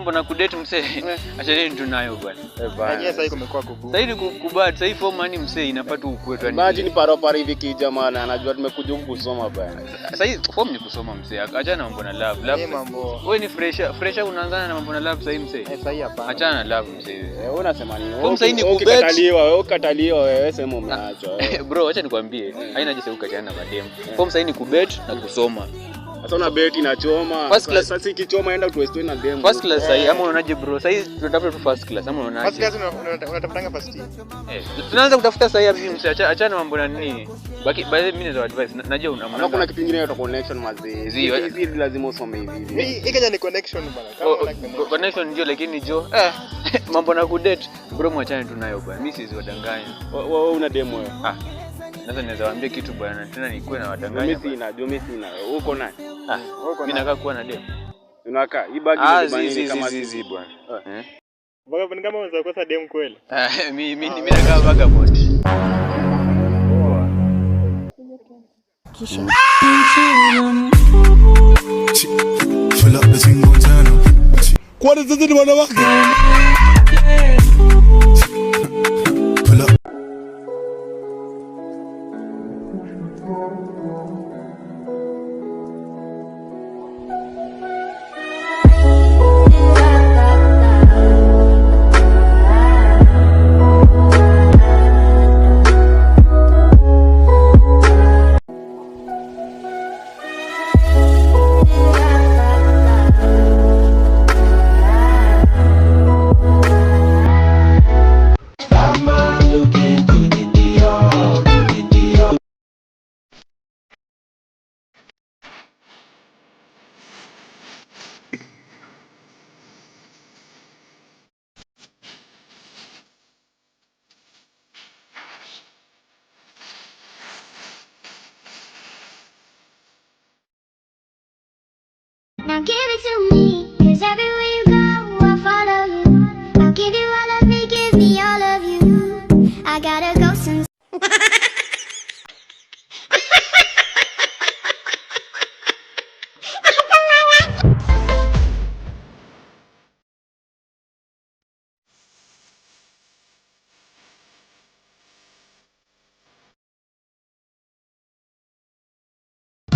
Mbona kudate msee? Acha tunayo bwana. Yenyewe sasa kumekuwa kubu. Sasa hivi kubad, sasa hivi form yani msee inapata ukwetu yani. Imagine para hivi kijana anajua tumekuja huku kusoma bwana. Sasa hivi form ni kusoma msee. Acha na mambo na love. Love mambo. Wewe ni fresher unaanzana na mambo na love sasa hivi msee. Sasa hii hapana. Acha na love msee. Wewe unasema nini? Form sasa hivi ni ukataliwa wewe sema umeachwa. Bro, acha nikwambie. Haina haja sasa ukachana na madem. Form sasa hivi ni kubet na kusoma. Sasa una bet inachoma. First class sasa ikichoma enda tuwestwe na game. First class sasa ama unaonaje bro? Sasa tunatafuta tu first class ama unaonaje? First class unatafutanga first. Tunaanza kutafuta sasa hivi msee. Acha na mambo na nini. Baki mimi naweza advice. Najua una kuna kitu kingine inaitwa connection mazee. Hizi lazima usome hivi. Hii Kenya ni connection bwana. Connection ndio lakini jo mambo na kudate bro mwachane tunayo bwana. Mimi siwezi wadanganya. Wewe una demo wewe. Sasa naweza waambia kitu bwana tena nikuwe na wadanganya. Mimi sina. Uko nani? Mimi nakaa kuwa na demo. Unakaa ibaki kama zizi bwana. Vagabond kama unaweza kosa demo kweli? Mimi nakaa vagabond. Kisha fill up the single channel. Kwa nini sasa ni wanawake? Pull up. Now give it to me, 'cause everyone